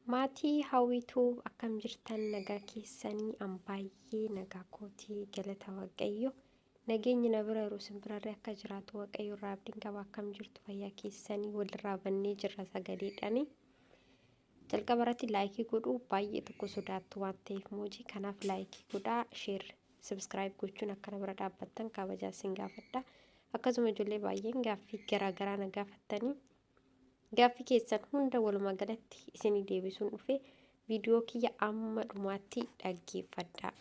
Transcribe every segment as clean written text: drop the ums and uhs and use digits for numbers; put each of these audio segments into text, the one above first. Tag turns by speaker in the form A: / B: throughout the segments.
A: Maatii hawwituu akkam jirtan nagaa keessanii baay'ee nagaa kootii galata waaqayyo nageenyi na bira yeroo simbirarree akka jiraatu waaqayyo irraa abdiin qaba akkam jirtu fayyaa keessanii walirraa bannee jirra sagaleedhaani jalqaba irratti laayikii godhuu baay'ee tokko sodaattu waan ta'eef moojii kanaaf laayikii godhaa sheer sabskiraayib gochuun akka na bira dhaabbattan kabajaa isin gaafadha akkasuma ijoollee baay'een gaaffii garaagaraa na gaafattanii gaaffii keessan hunda walumaa galatti isinii deebisuun dhufe viidiyoo kiyya amma dhumaatti dhaggeeffadhaa.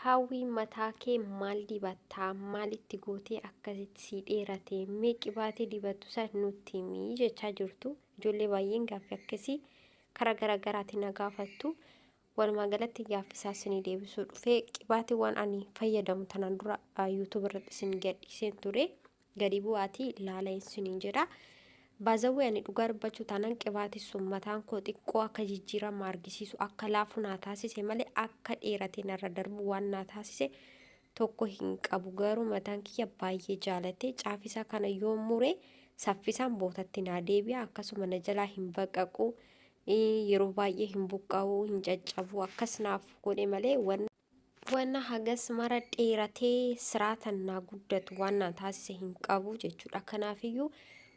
A: Hawwii mataa kee maal dibataa maalitti gootee akkasitti si dheerate mee qibaatee dibattu san nutti himii jechaa jirtu ijoollee baay'een gaaffii akkasii karaa garaagaraatiin na gaafattu walumaa galatti gaaffii isaa isinii deebisuu dhufe qibaatiiwwan ani fayyadamu tanaan dura yuutuub irratti isin gadhiiseen ture. Gadi bu'aatii ilaala isiniin jedha. Baazawwee ani dhugaa dubbachuu taanaan qibaatii sun mataan koo xiqqoo akka jijjiirama argisiisu akka laafu naa taasise malee akka dheeratee narra darbu waan naa taasise tokko hin qabu. Garuu mataan kiyya baay'ee jaalate caafisa kana yoo mure saffisaan bootatti naa deebi'a akkasuma na jalaa hin baqaqu yeroo baay'ee hin buqqa'u hin caccabu akkas naaf godhe malee wanna hagas mara dheeratee siraatan naa guddatu waan naa taasise hin qabu jechuudha. Kanaafiyyuu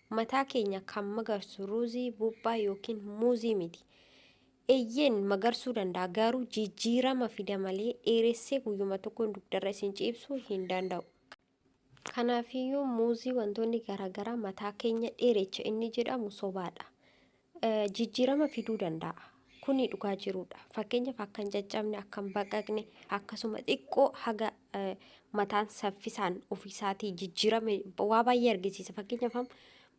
A: mataa keenya kan magarsu ruuzii buuphaa yookiin muuzii miti. Eeyyeen magarsuu danda'a garuu jijjiirama fida malee dheeressee guyyuma tokkoon dugdarra isin ciibsuu hin danda'u. Kanaafiyyuu muuzii wantoonni garaagaraa mataa keenya dheerecha inni jedhamu sobaadha. Jijjiirama fiduu danda'a. Kuni dhugaa jirudha. Fakkeenyaaf akka hin caccabne akka hin baqaqne akkasuma xiqqoo haga mataan saffisaan ofiisaatii jijjiirame waa baay'ee argisiisa. Fakkeenyaaf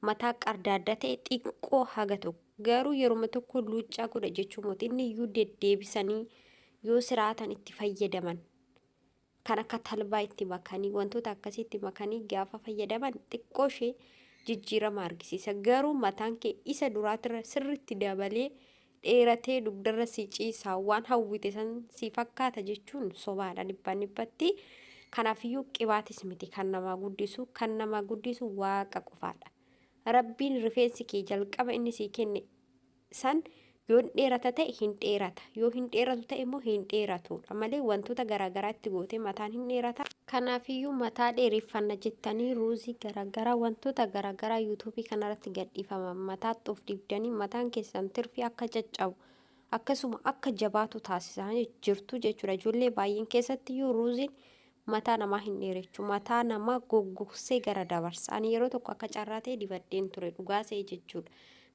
A: mataa qardaadda ta'e xiqqoo haga tokko garuu yeroo tokko luuccaa godha jechuun moti inni iyyuu deddeebisanii yoo siraatan itti fayyadaman kan akka talbaa itti makanii wantoota akkasii itti makanii gaafa fayyadaman xiqqoo ishee jijjiirama argisiisa. Garuu mataan kee isa duraatirra sirriitti dabalee dheeratee dugdarra si ciisaa waan hawwite san si fakkaata jechuun sobaadha dhibbatti. Kanaafiyyuu qibaatis miti kan nama guddisu waaqa qofaadha. Rabbiin rifeensi kee jalqaba inni si kenne san yoo dheerata ta'e hin dheerata yoo hin dheeratu ta'e immoo hin dheeratudha malee wantoota garaagaraatti goote mataan hin dheerata. Kanaafiyyuu mataa dheereffanna jettanii ruuzii garaagaraa wantoota garaagaraa yuutuubii kanarratti gadhiifaman mataatti of dibdanii mataan keessan tirfii akka caccabu akkasuma akka jabaatu taasisaa jirtu jechuudha. Ijoollee baay'een keessattiyyuu ruuziin mataa namaa hin dheerechu mataa namaa goggogsee gara dabarsa. Ani yeroo tokko akka carraa ta'e dibadheen ture dhugaasee jechuudha.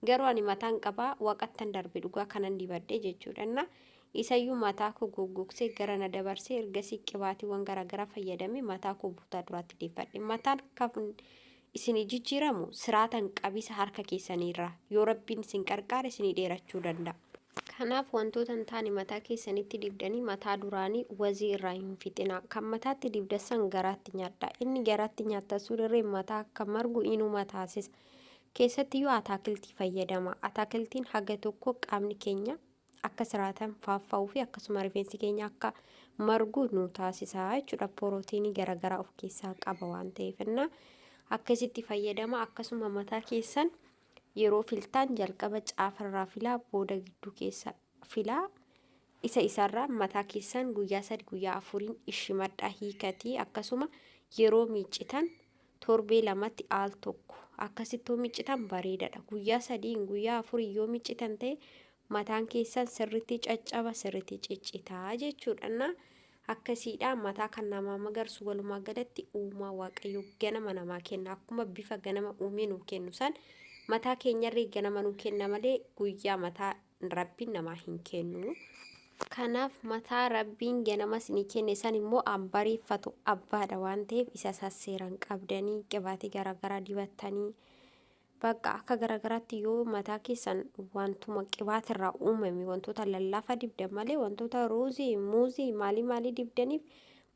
A: Garuu ani mataan qabaa waqattan darbe dhugaa kanan dibadhee jechuudha. Isayyuu mataa koo goggogsee gara na dabarsee ergasii qibaatiiwwan garaagaraa fayyadamee mataa koo buutaa duraatti deeffadhe. Mataan kan isin jijjiiramu siraatan qabisa harka keessaniirraa yoo rabbiin isin qarqaare isin dheerachuu danda'a. Kanaaf wantoota hin taane mataa keessanitti dibdanii mataa duraanii wazii irraa hin fixina. Kan mataatti dibdassan garaatti nyaadha. Inni garaatti nyaata suurirree mataa akka margu inuma taasisa. Keessattiyyuu ataakiltii fayyadama. Ataakiltiin haga tokko qaamni keenya akka siraatan faaffa'uu fi akkasuma rifeensi keenya akka margu nu taasisa jechuudha. Pirootiinii garaagaraa of keessaa qaba waan ta'eef akkasitti fayyadama. Akkasuma mataa keessan yeroo filtaan jalqaba caafarraa filaa booda gidduu keessa filaa isarraa mataa keessan guyyaa 3 guyyaa 4 ishimadhaa hiikatii akkasuma yeroo miiccitan torbee 2tti al tokko akkasitti yoo miiccitan bareedadha. Guyyaa 3 guyyaa 4 yoo miiccitan ta'e mataan keessan sirriitti caccaba sirriitti ciccitaa jechuudha. Akkasiidha mataa kan namaa magarsu walumaa galatti uumaa waaqayyo ganama namaa kenna akkuma bifa ganama uumee nuuf kennu san mataa keenyarree ganama nuuf kenna malee guyyaa mataa rabbiin namaa hin kennu. Kanaaf mataa rabbiin ganama isinii kenne san immoo bareeffatu abbaadha waan ta'eef isa sasseeran qabdanii qibaatii garaagaraa dibattanii bakka akka garaagaraatti yoo mataa keessan wantuma qibaatirraa uumame wantoota lallaafaa dibdan malee wantoota ruuzii muuzii maalii dibdaniif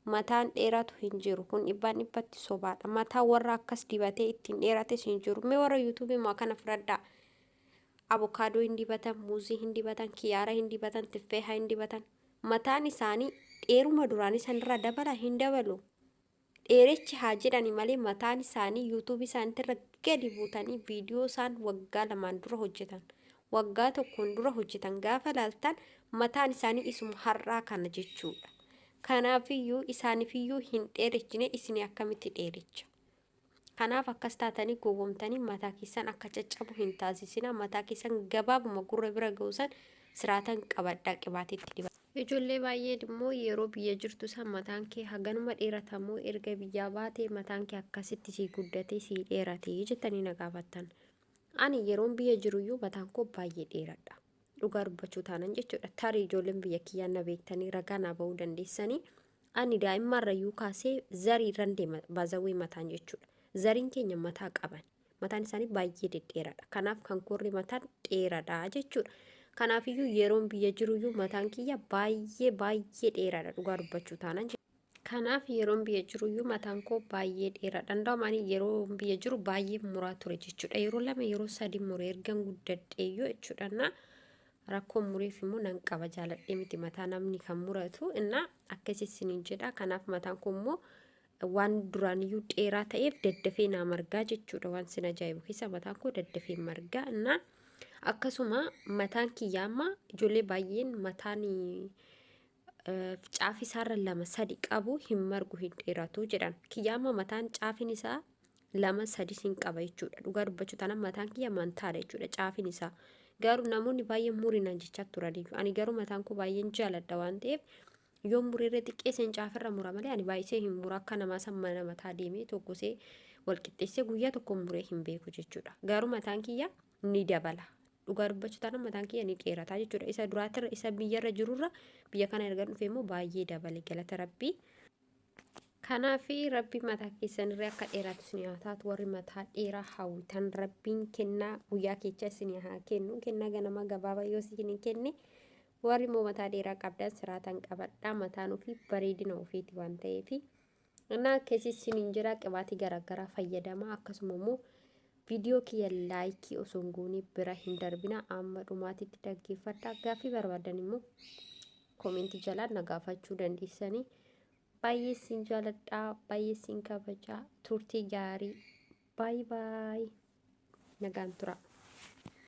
A: mataan dheeratu hin jiru. Kun dhibbatti sobaadha. Mataa warra akkas dibatee ittiin dheerates hin jiru. Mee warra yuutuubii maa kana fudhadhaa. Abukaadoo hin dibatan, muuzii hin dibatan, kiyaara hin dibatan, tiffeehaa hin dibatan. Mataan isaanii dheeruma duraanii sanirraa dabala hin dabalu. dheerechi haa jedhani malee mataan isaanii yuutuubii isaaniitirra gadi buutanii viidiyoo isaan waggaa lamaan dura hojjetan waggaa tokkoon dura hojjetan gaafa laaltan mataan isaanii isuma har'aa kana jechuudha. Kanaafiyyuu isaaniifiyyuu hin dheerechine isin akkamitti dheerecha? Kanaaf akkas taatanii gowwomtanii mataa keessan akka caccabu hin taasisina. Mataa keessan gabaabuma gurra bira ga'uusan siraatan qabadhaa qibaatitti dibata. Ijoollee baay'ee immoo yeroo biyya jirtu san mataan kee haganuma dheeratamoo erga biyyaa baatee mataan kee akkasitti sii guddatee sii dheeratee jettanii na gaafattan. Ani yeroon biyya jiruyyuu mataan koo baay'ee dheeradha. Dhugaa dubbachuu taanan jechuudha. Tarii ijoolleen biyya kiyyaan na beektanii ragaa na ba'uu dandeessanii. Ani daa'immarrayyuu kaasee zariirran deema baazawwee mataan jechuudha. Zariin keenya mataa qaban. Mataan isaanii baay'ee dhedheeradha. Kanaaf kan korri mataan dheeradha jechuudha. Kanaafiyyuu yeroon biyya jiruyyuu mataan kiyya baay'ee dheeradha dhugaa dubbachuu taanan. Kanaaf yeroon biyya jiruyyuu mataan koo baay'ee dheeradha. Ndaa'umaanii yeroo biyya jiru baay'ee muraa ture jechuudha. Yeroo lama yeroo sadi muree ergan guddadheeyyuu jechuudha. Na rakkoon mureef immoo nan qaba jaaladhee miti mataa namni kan muratu inna akkasisiniin jedha. Kanaaf mataan koo immoo waan duraaniyyuu dheeraa ta'eef daddafee naa margaa jechuudha. Waan sin ajaa'ibu keessa mataan koo daddafee margaa inna akkasuma mataan kiyyaa amma ijoollee baay'een mataan caafi isaarra lama sadi qabu hin margu hin dheeratu jedhan. Kiyyaa amma mataan caafin isaa lama sadi sin qaba jechuudha. Dhugaa dubbachuu taanaan mataan kiyya mantaadha jechuudha caafin isaa. Garuu namoonni baay'een murinaan jechaa turaniyyuu. Ani garuu mataan koo baay'een jaaladha waan ta'eef yoo murirra xiqqeesseen caafirra mura malee ani baay'isee hin mura akka namaa san mana mataa deemee tokkosee walqixxeessee guyyaa tokko muree hin beeku jechuudha. Garuu mataan kiyya ni dabala. Dhugaa dubbachuu taanaan mataan kiyya ni dheerata jechuudha. Isa duraatirra isa biyyarra jirurra biyya kana erga dhufee immoo baay'ee dabale galata rabbii. Kanaafi rabbii mataa keessanirree akka dheeraatu isin haa taatu warri mataa dheeraa hawwitan rabbiin kennaa guyyaa keessa isin haa kennu. Kennaa ganama gabaabaa yoo isin kenne warri immoo mataa dheeraa qabdan siraatan qabadhaa mataan ofii bareedina ofiiti waan ta'eef. Innaa keessi isiniin jira qibaatii garaagaraa fayyadamaa akkasuma immoo viidiyoo kiyya laayikii osoo hin goone bira hin darbina amma dhumaatitti dhaggeeffadhaa. Gaaffii barbaadan immoo koomentii jalaan na gaafachuu dandeessanii. Baay'ee siin jaaladhaa baay'ee siin kabajaa turtii gaarii baay'ee nagaan tura.